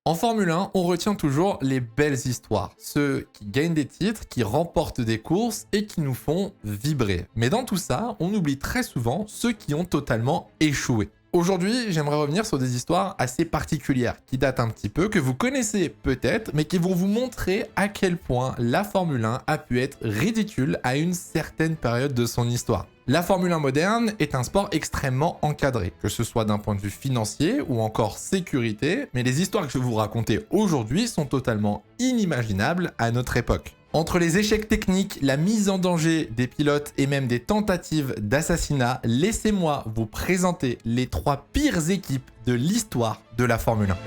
En Formule 1, on retient toujours les belles histoires, ceux qui gagnent des titres, qui remportent des courses et qui nous font vibrer. Mais dans tout ça, on oublie très souvent ceux qui ont totalement échoué. Aujourd'hui, j'aimerais revenir sur des histoires assez particulières, qui datent un petit peu, que vous connaissez peut-être, mais qui vont vous montrer à quel point la Formule 1 a pu être ridicule à une certaine période de son histoire. La Formule 1 moderne est un sport extrêmement encadré, que ce soit d'un point de vue financier ou encore sécurité, mais les histoires que je vais vous raconter aujourd'hui sont totalement inimaginables à notre époque. Entre les échecs techniques, la mise en danger des pilotes et même des tentatives d'assassinat, laissez-moi vous présenter les 3 pires équipes de l'histoire de la Formule 1.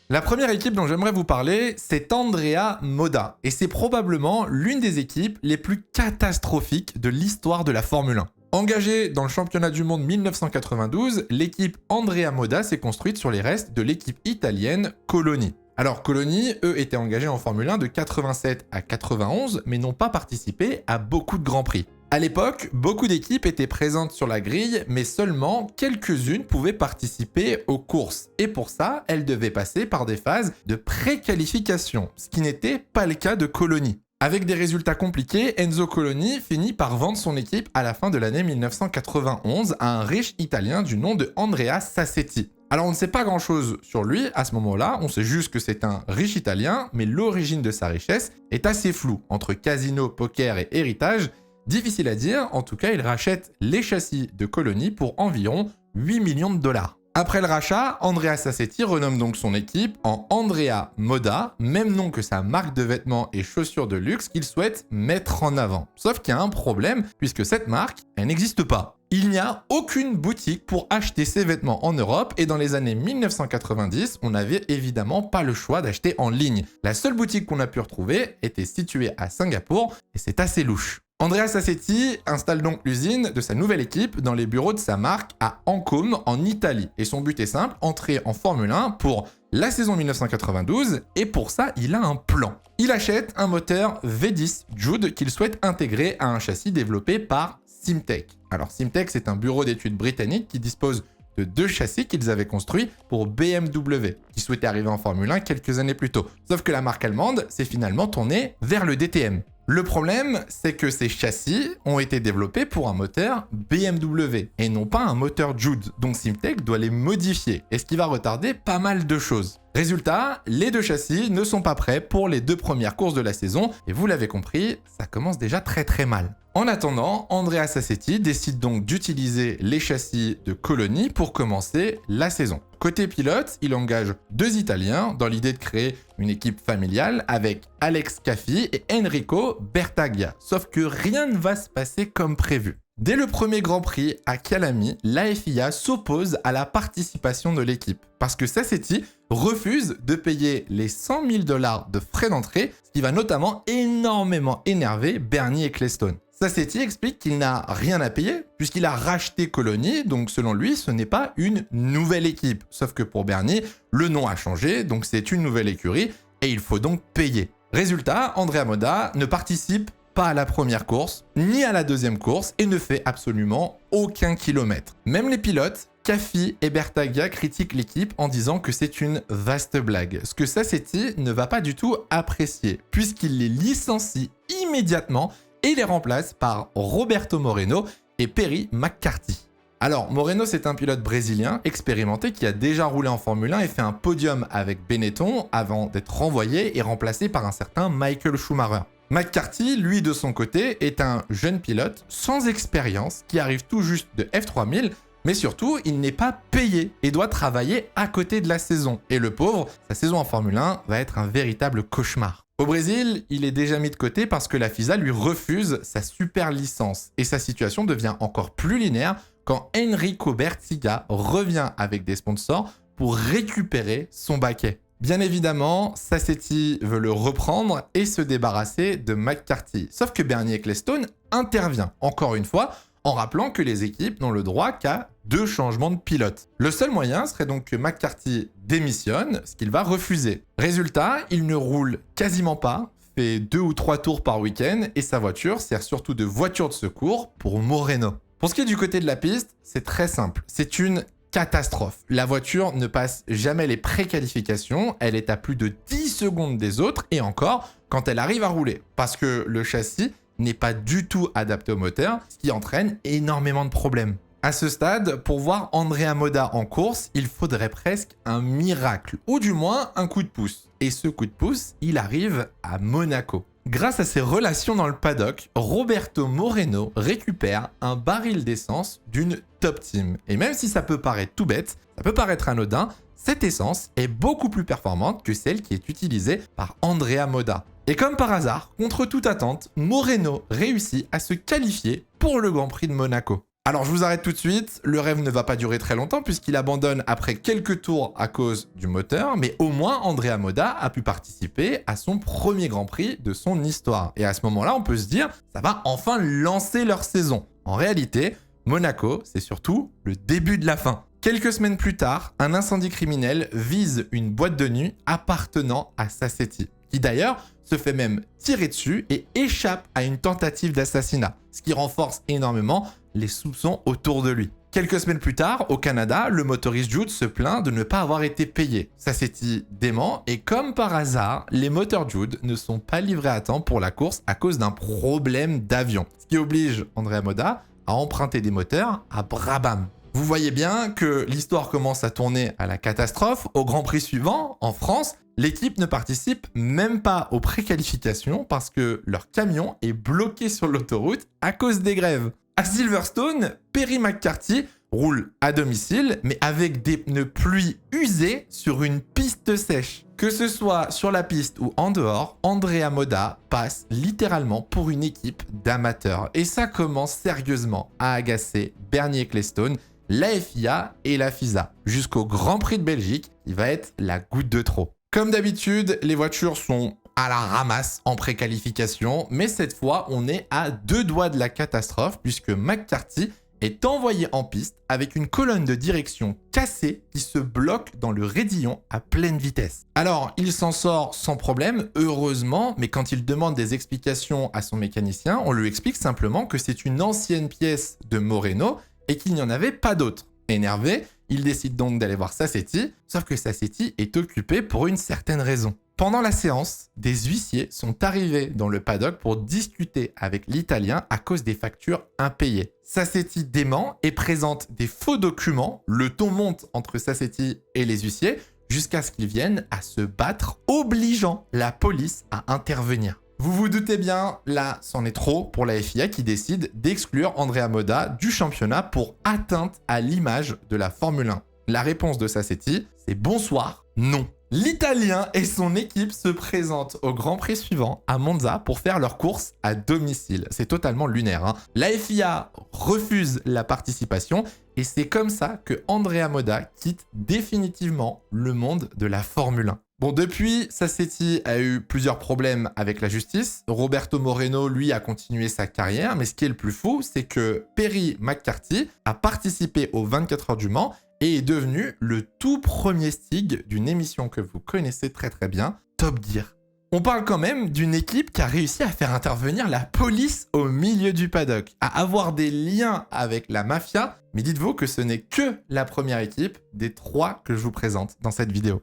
La première équipe dont j'aimerais vous parler, c'est Andrea Moda, et c'est probablement l'une des équipes les plus catastrophiques de l'histoire de la Formule 1. Engagée dans le championnat du monde 1992, l'équipe Andrea Moda s'est construite sur les restes de l'équipe italienne Coloni. Alors Coloni, eux, étaient engagés en Formule 1 de 87 à 91, mais n'ont pas participé à beaucoup de grands prix. À l'époque, beaucoup d'équipes étaient présentes sur la grille, mais seulement quelques-unes pouvaient participer aux courses. Et pour ça, elles devaient passer par des phases de préqualification, ce qui n'était pas le cas de Coloni. Avec des résultats compliqués, Enzo Coloni finit par vendre son équipe à la fin de l'année 1991 à un riche Italien du nom de Andrea Sassetti. Alors on ne sait pas grand-chose sur lui à ce moment-là, on sait juste que c'est un riche Italien, mais l'origine de sa richesse est assez floue, entre casino, poker et héritage. Difficile à dire, en tout cas il rachète les châssis de Coloni pour environ 8 millions de dollars. Après le rachat, Andrea Sassetti renomme donc son équipe en Andrea Moda, même nom que sa marque de vêtements et chaussures de luxe qu'il souhaite mettre en avant. Sauf qu'il y a un problème, puisque cette marque, elle n'existe pas. Il n'y a aucune boutique pour acheter ces vêtements en Europe et dans les années 1990, on n'avait évidemment pas le choix d'acheter en ligne. La seule boutique qu'on a pu retrouver était située à Singapour et c'est assez louche. Andrea Sassetti installe donc l'usine de sa nouvelle équipe dans les bureaux de sa marque à Ancône en Italie. Et son but est simple, entrer en Formule 1 pour la saison 1992 et pour ça il a un plan. Il achète un moteur V10 Jude qu'il souhaite intégrer à un châssis développé par Simtech. Alors Simtech c'est un bureau d'études britannique qui dispose de 2 châssis qu'ils avaient construits pour BMW, qui souhaitait arriver en Formule 1 quelques années plus tôt. Sauf que la marque allemande s'est finalement tournée vers le DTM. Le problème, c'est que ces châssis ont été développés pour un moteur BMW et non pas un moteur Jude, donc Simtech doit les modifier, et ce qui va retarder pas mal de choses. Résultat, les 2 châssis ne sont pas prêts pour les 2 premières courses de la saison, et vous l'avez compris, ça commence déjà très mal. En attendant, Andrea Sassetti décide donc d'utiliser les châssis de Coloni pour commencer la saison. Côté pilote, il engage 2 Italiens dans l'idée de créer une équipe familiale avec Alex Caffi et Enrico Bertaglia. Sauf que rien ne va se passer comme prévu. Dès le premier Grand Prix à Calami, la FIA s'oppose à la participation de l'équipe parce que Sassetti refuse de payer les 100 000 $ de frais d'entrée, ce qui va notamment énormément énerver Bernie Ecclestone. Sassetti explique qu'il n'a rien à payer puisqu'il a racheté Coloni, donc selon lui ce n'est pas une nouvelle équipe. Sauf que pour Bernie, le nom a changé, donc c'est une nouvelle écurie et il faut donc payer. Résultat, Andrea Moda ne participe pas à la première course, ni à la deuxième course et ne fait absolument aucun kilomètre. Même les pilotes, Caffi et Bertaglia critiquent l'équipe en disant que c'est une vaste blague, ce que Sassetti ne va pas du tout apprécier puisqu'il les licencie immédiatement et les remplace par Roberto Moreno et Perry McCarthy. Alors, Moreno, c'est un pilote brésilien expérimenté qui a déjà roulé en Formule 1 et fait un podium avec Benetton avant d'être renvoyé et remplacé par un certain Michael Schumacher. McCarthy, lui de son côté, est un jeune pilote sans expérience qui arrive tout juste de F3000, mais surtout, il n'est pas payé et doit travailler à côté de la saison. Et le pauvre, sa saison en Formule 1 va être un véritable cauchemar. Au Brésil, il est déjà mis de côté parce que la FISA lui refuse sa super licence et sa situation devient encore plus linéaire quand Enrico Bertaglia revient avec des sponsors pour récupérer son baquet. Bien évidemment, Sassetti veut le reprendre et se débarrasser de McCarthy. Sauf que Bernie Ecclestone intervient, encore une fois, en rappelant que les équipes n'ont le droit qu'à 2 changements de pilote. Le seul moyen serait donc que McCarthy démissionne, ce qu'il va refuser. Résultat, il ne roule quasiment pas, fait 2 ou 3 tours par week-end et sa voiture sert surtout de voiture de secours pour Moreno. Pour ce qui est du côté de la piste, c'est très simple. C'est une catastrophe. La voiture ne passe jamais les préqualifications, elle est à plus de 10 secondes des autres et encore quand elle arrive à rouler. Parce que le châssis n'est pas du tout adapté au moteur, ce qui entraîne énormément de problèmes. À ce stade, pour voir Andrea Moda en course, il faudrait presque un miracle, ou du moins un coup de pouce. Et ce coup de pouce, il arrive à Monaco. Grâce à ses relations dans le paddock, Roberto Moreno récupère un baril d'essence d'une top team. Et même si ça peut paraître tout bête, ça peut paraître anodin, cette essence est beaucoup plus performante que celle qui est utilisée par Andrea Moda. Et comme par hasard, contre toute attente, Moreno réussit à se qualifier pour le Grand Prix de Monaco. Alors je vous arrête tout de suite, le rêve ne va pas durer très longtemps puisqu'il abandonne après quelques tours à cause du moteur, mais au moins Andrea Moda a pu participer à son premier Grand Prix de son histoire. Et à ce moment-là, on peut se dire, ça va enfin lancer leur saison. En réalité, Monaco, c'est surtout le début de la fin. Quelques semaines plus tard, un incendie criminel vise une boîte de nuit appartenant à Sassetti, qui d'ailleurs se fait même tirer dessus et échappe à une tentative d'assassinat, ce qui renforce énormément les soupçons autour de lui. Quelques semaines plus tard, au Canada, le motoriste Jude se plaint de ne pas avoir été payé. Sassetti dément et comme par hasard, les moteurs Jude ne sont pas livrés à temps pour la course à cause d'un problème d'avion, ce qui oblige Andrea Moda à emprunter des moteurs à Brabham. Vous voyez bien que l'histoire commence à tourner à la catastrophe. Au Grand Prix suivant, en France, l'équipe ne participe même pas aux préqualifications parce que leur camion est bloqué sur l'autoroute à cause des grèves. À Silverstone, Perry McCarthy roule à domicile, mais avec des pneus pluie usés sur une piste sèche. Que ce soit sur la piste ou en dehors, Andrea Moda passe littéralement pour une équipe d'amateurs. Et ça commence sérieusement à agacer Bernie Ecclestone, la FIA et la FISA, jusqu'au Grand Prix de Belgique, qui va être la goutte de trop. Comme d'habitude, les voitures sont à la ramasse en préqualification, mais cette fois, on est à 2 doigts de la catastrophe puisque McCarthy est envoyé en piste avec une colonne de direction cassée qui se bloque dans le raidillon à pleine vitesse. Alors, il s'en sort sans problème, heureusement, mais quand il demande des explications à son mécanicien, on lui explique simplement que c'est une ancienne pièce de Moreno et qu'il n'y en avait pas d'autre. Énervé, il décide donc d'aller voir Sassetti, sauf que Sassetti est occupé pour une certaine raison. Pendant la séance, des huissiers sont arrivés dans le paddock pour discuter avec l'Italien à cause des factures impayées. Sassetti dément et présente des faux documents. Le ton monte entre Sassetti et les huissiers jusqu'à ce qu'ils viennent à se battre, obligeant la police à intervenir. Vous vous doutez bien, là, c'en est trop pour la FIA qui décide d'exclure Andrea Moda du championnat pour atteinte à l'image de la Formule 1. La réponse de Sassetti, c'est bonsoir, non. L'Italien et son équipe se présentent au Grand Prix suivant à Monza pour faire leur course à domicile. C'est totalement lunaire, hein. La FIA refuse la participation et c'est comme ça que Andrea Moda quitte définitivement le monde de la Formule 1. Bon, depuis, Sassetti a eu plusieurs problèmes avec la justice. Roberto Moreno, lui, a continué sa carrière. Mais ce qui est le plus fou, c'est que Perry McCarthy a participé aux 24 heures du Mans et est devenu le tout premier stig d'une émission que vous connaissez très très bien, Top Gear. On parle quand même d'une équipe qui a réussi à faire intervenir la police au milieu du paddock, à avoir des liens avec la mafia, mais dites-vous que ce n'est que la première équipe des 3 que je vous présente dans cette vidéo.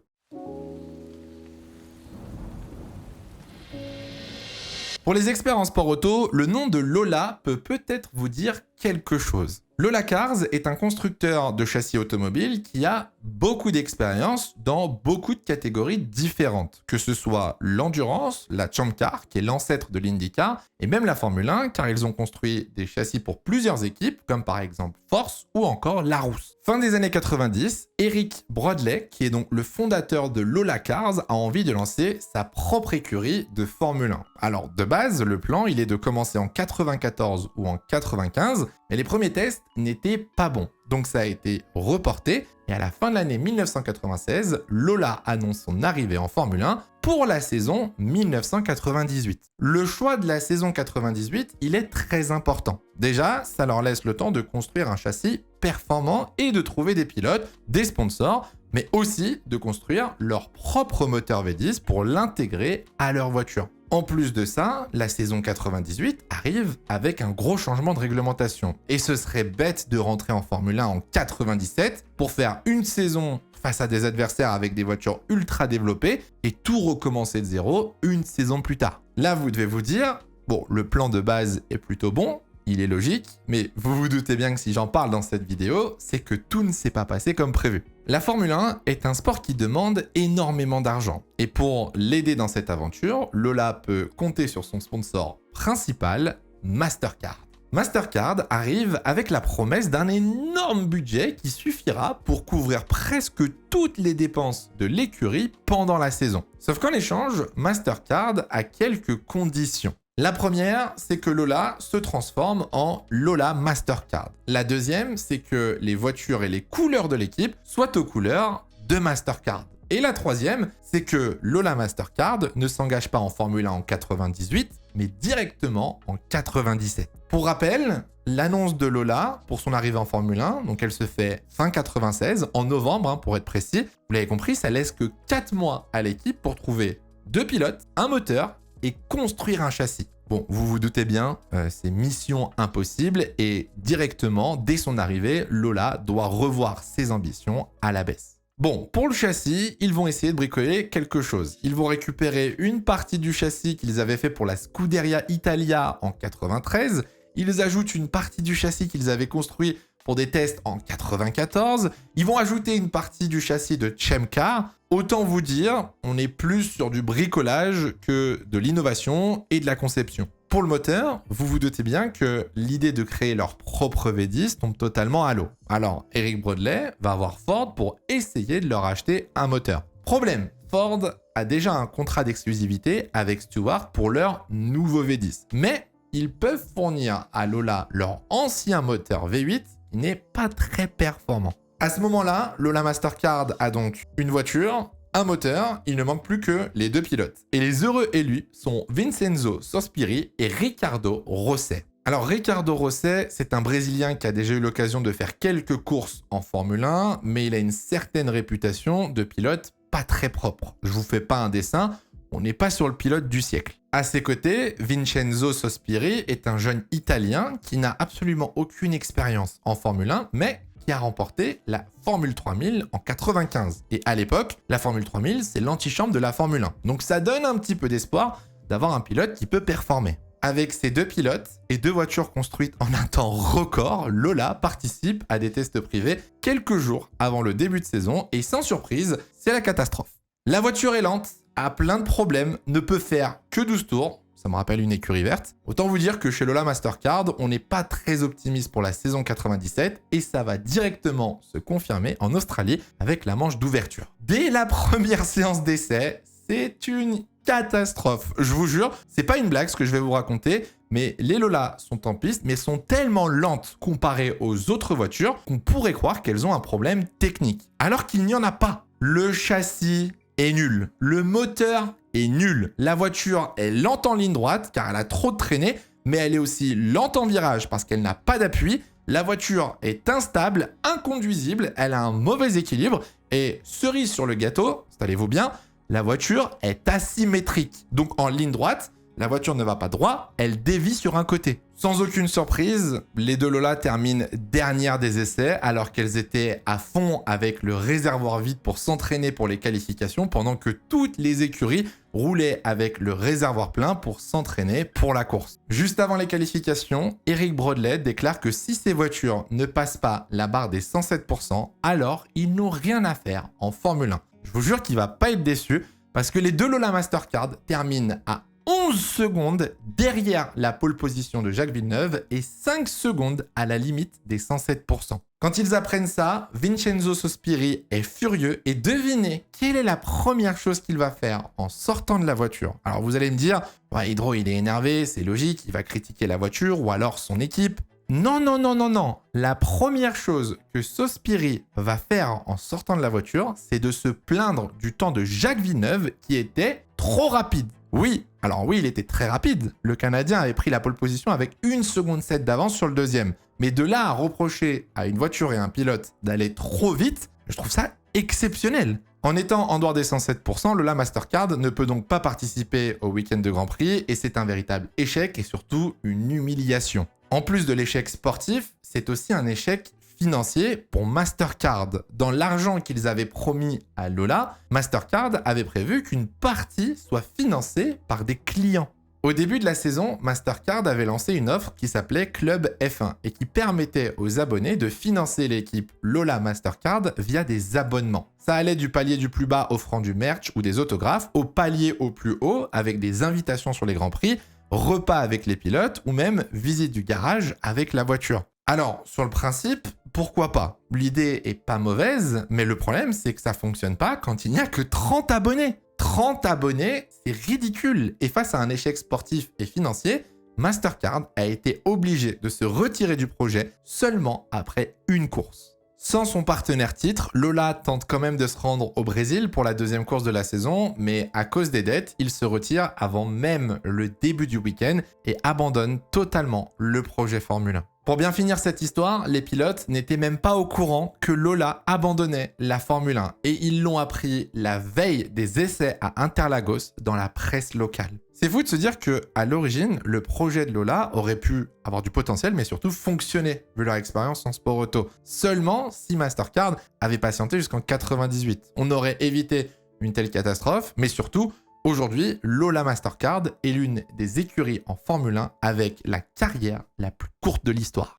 Pour les experts en sport auto, le nom de Lola peut peut-être vous dire quelque chose. Lola Cars est un constructeur de châssis automobile qui a beaucoup d'expérience dans beaucoup de catégories différentes, que ce soit l'endurance, la Champ Car, qui est l'ancêtre de l'IndyCar, et même la Formule 1, car ils ont construit des châssis pour plusieurs équipes, comme par exemple Force ou encore Larousse. Fin des années 90, Eric Broadley, qui est donc le fondateur de Lola Cars, a envie de lancer sa propre écurie de Formule 1. Alors de base, le plan, il est de commencer en 94 ou en 95, mais les premiers tests n'étaient pas bons. Donc ça a été reporté et à la fin de l'année 1996, Lola annonce son arrivée en Formule 1 pour la saison 1998. Le choix de la saison 98, il est très important. Déjà, ça leur laisse le temps de construire un châssis performant et de trouver des pilotes, des sponsors, mais aussi de construire leur propre moteur V10 pour l'intégrer à leur voiture. En plus de ça, la saison 98 arrive avec un gros changement de réglementation. Et ce serait bête de rentrer en Formule 1 en 97 pour faire une saison face à des adversaires avec des voitures ultra développées et tout recommencer de zéro une saison plus tard. Là, vous devez vous dire, bon, le plan de base est plutôt bon, il est logique, mais vous vous doutez bien que si j'en parle dans cette vidéo, c'est que tout ne s'est pas passé comme prévu. La Formule 1 est un sport qui demande énormément d'argent. Et pour l'aider dans cette aventure, Lola peut compter sur son sponsor principal, Mastercard. Mastercard arrive avec la promesse d'un énorme budget qui suffira pour couvrir presque toutes les dépenses de l'écurie pendant la saison. Sauf qu'en échange, Mastercard a quelques conditions. La première, c'est que Lola se transforme en Lola Mastercard. La deuxième, c'est que les voitures et les couleurs de l'équipe soient aux couleurs de Mastercard. Et la troisième, c'est que Lola Mastercard ne s'engage pas en Formule 1 en 98, mais directement en 97. Pour rappel, l'annonce de Lola pour son arrivée en Formule 1, donc elle se fait fin 96, en novembre pour être précis. Vous l'avez compris, ça laisse que 4 mois à l'équipe pour trouver 2 pilotes, un moteur et construire un châssis. Bon, vous vous doutez bien, c'est mission impossible et directement, dès son arrivée, Lola doit revoir ses ambitions à la baisse. Bon, pour le châssis, ils vont essayer de bricoler quelque chose. Ils vont récupérer une partie du châssis qu'ils avaient fait pour la Scuderia Italia en 93. Ils ajoutent une partie du châssis qu'ils avaient construit pour des tests en 94. Ils vont ajouter une partie du châssis de Chemcar. Autant vous dire, on est plus sur du bricolage que de l'innovation et de la conception. Pour le moteur, vous vous doutez bien que l'idée de créer leur propre V10 tombe totalement à l'eau. Alors, Eric Broadley va voir Ford pour essayer de leur acheter un moteur. Problème, Ford a déjà un contrat d'exclusivité avec Stewart pour leur nouveau V10. Mais ils peuvent fournir à Lola leur ancien moteur V8 qui n'est pas très performant. À ce moment-là, Lola Mastercard a donc une voiture, un moteur, il ne manque plus que les 2 pilotes. Et les heureux élus sont Vincenzo Sospiri et Ricardo Rosset. Alors Ricardo Rosset, c'est un Brésilien qui a déjà eu l'occasion de faire quelques courses en Formule 1, mais il a une certaine réputation de pilote pas très propre. Je vous fais pas un dessin, on n'est pas sur le pilote du siècle. À ses côtés, Vincenzo Sospiri est un jeune Italien qui n'a absolument aucune expérience en Formule 1, mais qui a remporté la Formule 3000 en 95. Et à l'époque, la Formule 3000, c'est l'antichambre de la Formule 1. Donc ça donne un petit peu d'espoir d'avoir un pilote qui peut performer. Avec ces 2 pilotes et 2 voitures construites en un temps record, Lola participe à des tests privés quelques jours avant le début de saison et sans surprise, c'est la catastrophe. La voiture est lente, a plein de problèmes, ne peut faire que 12 tours. Ça me rappelle une écurie verte. Autant vous dire que chez Lola Mastercard, on n'est pas très optimiste pour la saison 97 et ça va directement se confirmer en Australie avec la manche d'ouverture. Dès la première séance d'essai, c'est une catastrophe. Je vous jure, c'est pas une blague ce que je vais vous raconter, mais les Lola sont en piste, mais sont tellement lentes comparées aux autres voitures qu'on pourrait croire qu'elles ont un problème technique. Alors qu'il n'y en a pas. Le châssis est nul. Le moteur est nul. La voiture est lente en ligne droite car elle a trop de traînée, mais elle est aussi lente en virage parce qu'elle n'a pas d'appui. La voiture est instable, inconduisible, elle a un mauvais équilibre et cerise sur le gâteau, installez-vous bien, la voiture est asymétrique. Donc en ligne droite, la voiture ne va pas droit, elle dévie sur un côté. Sans aucune surprise, les 2 Lola terminent dernières des essais alors qu'elles étaient à fond avec le réservoir vide pour s'entraîner pour les qualifications pendant que toutes les écuries roulaient avec le réservoir plein pour s'entraîner pour la course. Juste avant les qualifications, Eric Broadley déclare que si ces voitures ne passent pas la barre des 107%, alors ils n'ont rien à faire en Formule 1. Je vous jure qu'il va pas être déçu parce que les 2 Lola Mastercard terminent à 11 secondes derrière la pole position de Jacques Villeneuve et 5 secondes à la limite des 107%. Quand ils apprennent ça, Vincenzo Sospiri est furieux et devinez quelle est la première chose qu'il va faire en sortant de la voiture. Alors vous allez me dire, ouais, Hydro il est énervé, c'est logique, il va critiquer la voiture ou alors son équipe. Non, non, non, non, non. La première chose que Sospiri va faire en sortant de la voiture, c'est de se plaindre du temps de Jacques Villeneuve qui était trop rapide. Oui, alors oui, il était très rapide. Le Canadien avait pris la pole position avec 1 seconde 7 d'avance sur le deuxième. Mais de là à reprocher à une voiture et à un pilote d'aller trop vite, je trouve ça exceptionnel. En étant en dehors des 107%, Lola Mastercard ne peut donc pas participer au week-end de Grand Prix et c'est un véritable échec et surtout une humiliation. En plus de l'échec sportif, c'est aussi un échec financier pour Mastercard. Dans l'argent qu'ils avaient promis à Lola, Mastercard avait prévu qu'une partie soit financée par des clients. Au début de la saison, Mastercard avait lancé une offre qui s'appelait Club F1 et qui permettait aux abonnés de financer l'équipe Lola Mastercard via des abonnements. Ça allait du palier du plus bas offrant du merch ou des autographes au palier au plus haut avec des invitations sur les Grands Prix, repas avec les pilotes ou même visite du garage avec la voiture. Alors, sur le principe, pourquoi pas? L'idée est pas mauvaise, mais le problème, c'est que ça fonctionne pas quand il n'y a que 30 abonnés. 30 abonnés, c'est ridicule. Et face à un échec sportif et financier, Mastercard a été obligé de se retirer du projet seulement après une course. Sans son partenaire titre, Lola tente quand même de se rendre au Brésil pour la deuxième course de la saison, mais à cause des dettes, il se retire avant même le début du week-end et abandonne totalement le projet Formule 1. Pour bien finir cette histoire, les pilotes n'étaient même pas au courant que Lola abandonnait la Formule 1 et ils l'ont appris la veille des essais à Interlagos dans la presse locale. C'est fou de se dire que, à l'origine, le projet de Lola aurait pu avoir du potentiel, mais surtout fonctionner, vu leur expérience en sport auto. Seulement si Mastercard avait patienté jusqu'en 98. On aurait évité une telle catastrophe, mais surtout, aujourd'hui, Lola Mastercard est l'une des écuries en Formule 1 avec la carrière la plus courte de l'histoire.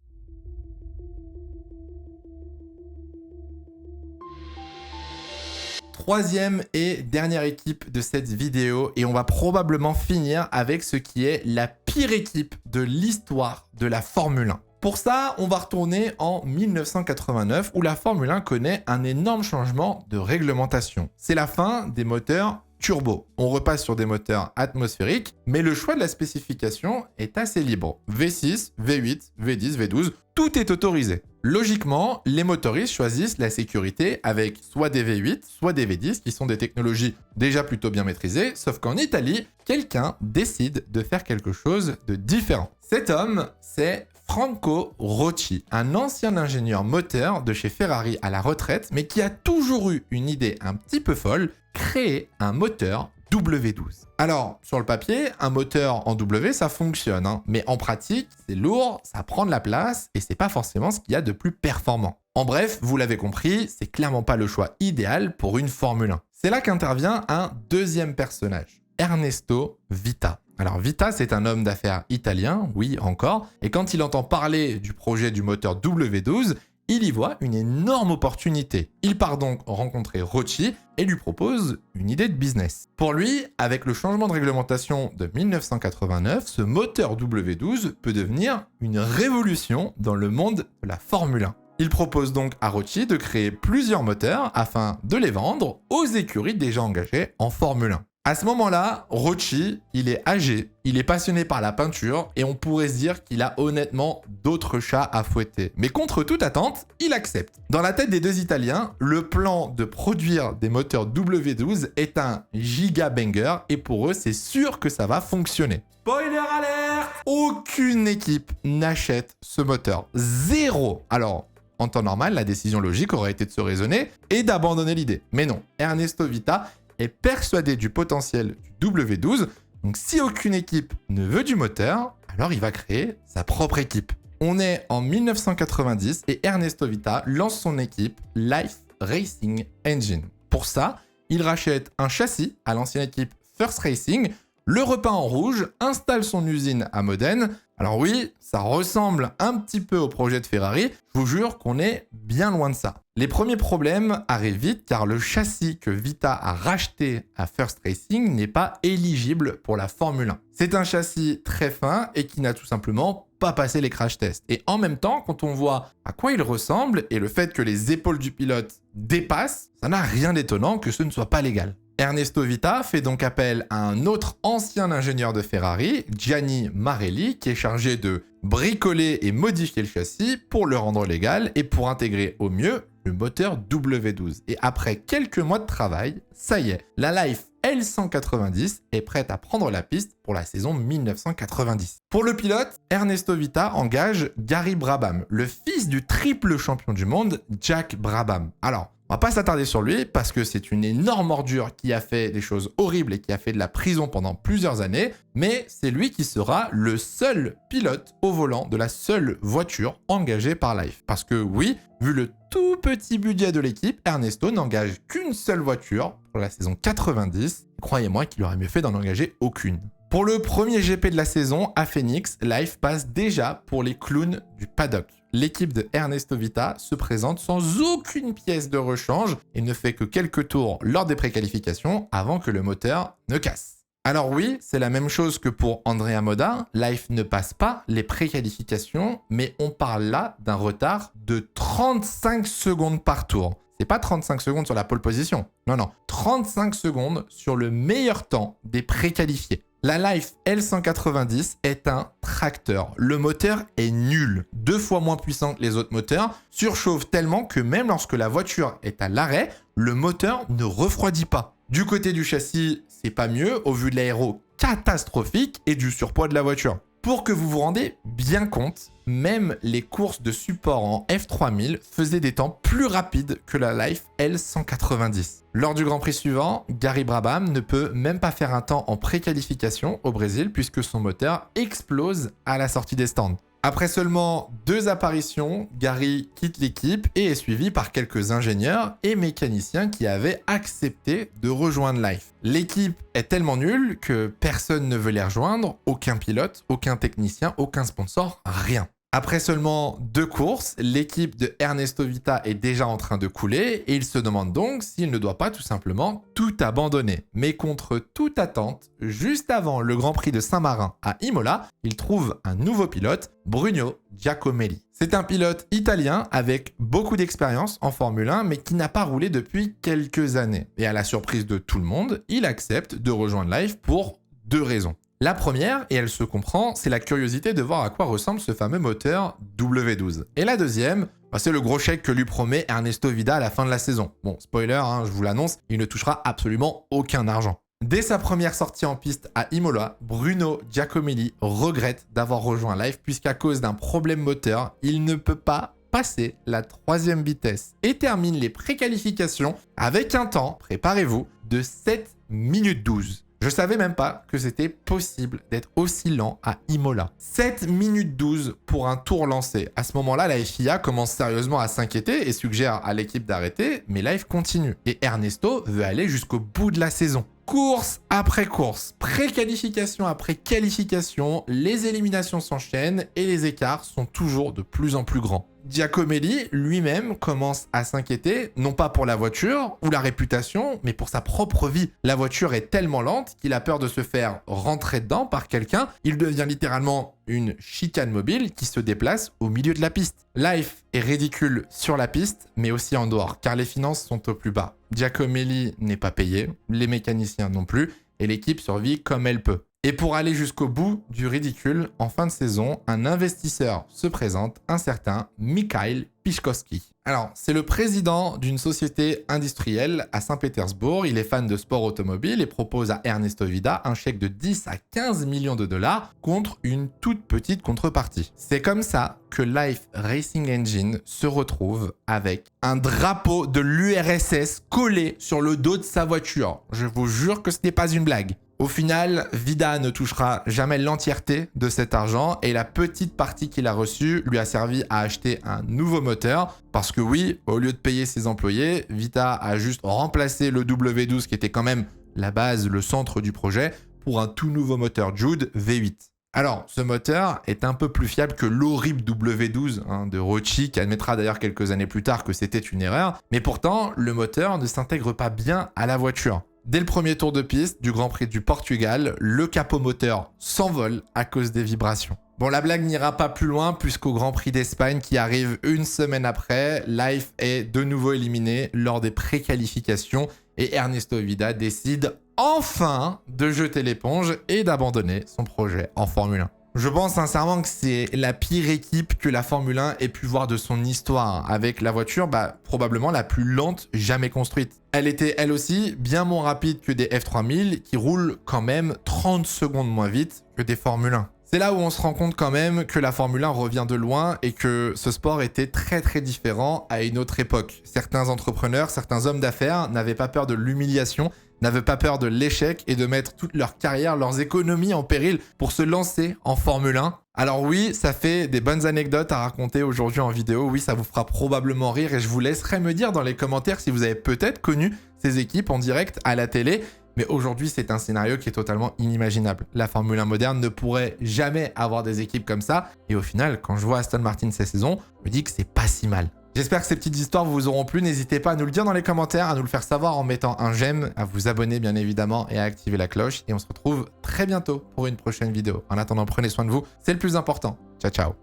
Troisième et dernière équipe de cette vidéo et on va probablement finir avec ce qui est la pire équipe de l'histoire de la Formule 1. Pour ça, on va retourner en 1989 où la Formule 1 connaît un énorme changement de réglementation. C'est la fin des moteurs turbo. On repasse sur des moteurs atmosphériques, mais le choix de la spécification est assez libre. V6, V8, V10, V12, tout est autorisé. Logiquement, les motoristes choisissent la sécurité avec soit des V8, soit des V10, qui sont des technologies déjà plutôt bien maîtrisées, sauf qu'en Italie, quelqu'un décide de faire quelque chose de différent. Cet homme, c'est Franco Rocci, un ancien ingénieur moteur de chez Ferrari à la retraite, mais qui a toujours eu une idée un petit peu folle, créer un moteur W12. Alors, sur le papier, un moteur en W, ça fonctionne, mais en pratique, c'est lourd, ça prend de la place et c'est pas forcément ce qu'il y a de plus performant. En bref, vous l'avez compris, c'est clairement pas le choix idéal pour une Formule 1. C'est là qu'intervient un deuxième personnage, Ernesto Vita. Alors Vita, c'est un homme d'affaires italien, oui encore, et quand il entend parler du projet du moteur W12, il y voit une énorme opportunité. Il part donc rencontrer Rocci et lui propose une idée de business. Pour lui, avec le changement de réglementation de 1989, ce moteur W12 peut devenir une révolution dans le monde de la Formule 1. Il propose donc à Rocci de créer plusieurs moteurs afin de les vendre aux écuries déjà engagées en Formule 1. À ce moment-là, Rocci, il est âgé, il est passionné par la peinture et on pourrait se dire qu'il a honnêtement d'autres chats à fouetter. Mais contre toute attente, il accepte. Dans la tête des deux Italiens, le plan de produire des moteurs W12 est un giga banger et pour eux, c'est sûr que ça va fonctionner. Spoiler alert! Aucune équipe n'achète ce moteur. Zéro! Alors, en temps normal, la décision logique aurait été de se raisonner et d'abandonner l'idée. Mais non, Ernesto Vita est persuadé du potentiel du W12, donc si aucune équipe ne veut du moteur, alors il va créer sa propre équipe. On est en 1990 et Ernesto Vita lance son équipe Life Racing Engine. Pour ça, il rachète un châssis à l'ancienne équipe First Racing, le repeint en rouge, installe son usine à Modène. Alors oui, ça ressemble un petit peu au projet de Ferrari, je vous jure qu'on est bien loin de ça. Les premiers problèmes arrivent vite car le châssis que Vita a racheté à First Racing n'est pas éligible pour la Formule 1. C'est un châssis très fin et qui n'a tout simplement pas passé les crash tests. Et en même temps, quand on voit à quoi il ressemble et le fait que les épaules du pilote dépassent, ça n'a rien d'étonnant que ce ne soit pas légal. Ernesto Vita fait donc appel à un autre ancien ingénieur de Ferrari, Gianni Marelli, qui est chargé de bricoler et modifier le châssis pour le rendre légal et pour intégrer au mieux le moteur W12. Et après quelques mois de travail, ça y est, la Life L190 est prête à prendre la piste pour la saison 1990. Pour le pilote, Ernesto Vita engage Gary Brabham, le fils du triple champion du monde Jack Brabham. Alors, on va pas s'attarder sur lui parce que c'est une énorme ordure qui a fait des choses horribles et qui a fait de la prison pendant plusieurs années, mais c'est lui qui sera le seul pilote au volant de la seule voiture engagée par Life. Parce que oui, vu le tout petit budget de l'équipe, Ernesto n'engage qu'une seule voiture pour la saison 90. Croyez-moi qu'il aurait mieux fait d'en engager aucune. Pour le premier GP de la saison, à Phoenix, Life passe déjà pour les clowns du paddock. L'équipe de Ernesto Vita se présente sans aucune pièce de rechange et ne fait que quelques tours lors des préqualifications avant que le moteur ne casse. Alors oui, c'est la même chose que pour Andrea Moda, Life ne passe pas les préqualifications, mais on parle là d'un retard de 35 secondes par tour. C'est pas 35 secondes sur la pole position, non, 35 secondes sur le meilleur temps des préqualifiés. La Life L190 est un tracteur. Le moteur est nul, 2 fois moins puissant que les autres moteurs, surchauffe tellement que même lorsque la voiture est à l'arrêt, le moteur ne refroidit pas. Du côté du châssis, c'est pas mieux au vu de l'aéro catastrophique et du surpoids de la voiture. Pour que vous vous rendez bien compte, même les courses de support en F3000 faisaient des temps plus rapides que la Life L190. Lors du Grand Prix suivant, Gary Brabham ne peut même pas faire un temps en préqualification au Brésil puisque son moteur explose à la sortie des stands. Après seulement 2 apparitions, Gary quitte l'équipe et est suivi par quelques ingénieurs et mécaniciens qui avaient accepté de rejoindre Life. L'équipe est tellement nulle que personne ne veut les rejoindre, aucun pilote, aucun technicien, aucun sponsor, rien. Après seulement 2 courses, l'équipe de Ernesto Vita est déjà en train de couler et il se demande donc s'il ne doit pas tout simplement tout abandonner. Mais contre toute attente, juste avant le Grand Prix de Saint-Marin à Imola, il trouve un nouveau pilote, Bruno Giacomelli. C'est un pilote italien avec beaucoup d'expérience en Formule 1 mais qui n'a pas roulé depuis quelques années. Et à la surprise de tout le monde, il accepte de rejoindre Life pour 2 raisons. La première, et elle se comprend, c'est la curiosité de voir à quoi ressemble ce fameux moteur W12. Et la deuxième, c'est le gros chèque que lui promet Ernesto Vita à la fin de la saison. Bon, spoiler, je vous l'annonce, il ne touchera absolument aucun argent. Dès sa première sortie en piste à Imola, Bruno Giacomelli regrette d'avoir rejoint Life puisqu'à cause d'un problème moteur, il ne peut pas passer la 3e vitesse et termine les préqualifications avec un temps, préparez-vous, de 7 minutes 12. Je savais même pas que c'était possible d'être aussi lent à Imola. 7 minutes 12 pour un tour lancé. À ce moment-là, la FIA commence sérieusement à s'inquiéter et suggère à l'équipe d'arrêter, mais Life continue. Et Ernesto veut aller jusqu'au bout de la saison. Course après course, préqualification après qualification, les éliminations s'enchaînent et les écarts sont toujours de plus en plus grands. Giacomelli lui-même commence à s'inquiéter, non pas pour la voiture ou la réputation, mais pour sa propre vie. La voiture est tellement lente qu'il a peur de se faire rentrer dedans par quelqu'un. Il devient littéralement une chicane mobile qui se déplace au milieu de la piste. Life est ridicule sur la piste, mais aussi en dehors, car les finances sont au plus bas. Giacomelli n'est pas payé, les mécaniciens non plus, et l'équipe survit comme elle peut. Et pour aller jusqu'au bout du ridicule, en fin de saison, un investisseur se présente, un certain Mikhail Piszkowski. Alors, c'est le président d'une société industrielle à Saint-Pétersbourg. Il est fan de sport automobile et propose à Ernesto Vita un chèque de 10 à 15 millions de dollars contre une toute petite contrepartie. C'est comme ça que Life Racing Engine se retrouve avec un drapeau de l'URSS collé sur le dos de sa voiture. Je vous jure que ce n'est pas une blague. Au final, Vita ne touchera jamais l'entièreté de cet argent et la petite partie qu'il a reçue lui a servi à acheter un nouveau moteur parce que oui, au lieu de payer ses employés, Vita a juste remplacé le W12 qui était quand même la base, le centre du projet pour un tout nouveau moteur Jude V8. Alors, ce moteur est un peu plus fiable que l'horrible W12 de Rocci, qui admettra d'ailleurs quelques années plus tard que c'était une erreur, mais pourtant, le moteur ne s'intègre pas bien à la voiture. Dès le premier tour de piste du Grand Prix du Portugal, le capot moteur s'envole à cause des vibrations. Bon, la blague n'ira pas plus loin puisqu'au Grand Prix d'Espagne qui arrive une semaine après, Life est de nouveau éliminé lors des préqualifications et Ernesto Vita décide enfin de jeter l'éponge et d'abandonner son projet en Formule 1. Je pense sincèrement que c'est la pire équipe que la Formule 1 ait pu voir de son histoire, avec la voiture probablement la plus lente jamais construite. Elle était elle aussi bien moins rapide que des F3000 qui roulent quand même 30 secondes moins vite que des Formule 1. C'est là où on se rend compte quand même que la Formule 1 revient de loin et que ce sport était très différent à une autre époque. Certains entrepreneurs, certains hommes d'affaires n'avaient pas peur de l'humiliation, n'avaient pas peur de l'échec et de mettre toute leur carrière, leurs économies en péril pour se lancer en Formule 1. Alors oui, ça fait des bonnes anecdotes à raconter aujourd'hui en vidéo, oui, ça vous fera probablement rire et je vous laisserai me dire dans les commentaires si vous avez peut-être connu ces équipes en direct à la télé. Mais aujourd'hui, c'est un scénario qui est totalement inimaginable. La Formule 1 moderne ne pourrait jamais avoir des équipes comme ça. Et au final, quand je vois Aston Martin cette saison, je me dis que c'est pas si mal. J'espère que ces petites histoires vous auront plu. N'hésitez pas à nous le dire dans les commentaires, à nous le faire savoir en mettant un j'aime, à vous abonner bien évidemment et à activer la cloche. Et on se retrouve très bientôt pour une prochaine vidéo. En attendant, prenez soin de vous, c'est le plus important. Ciao, ciao.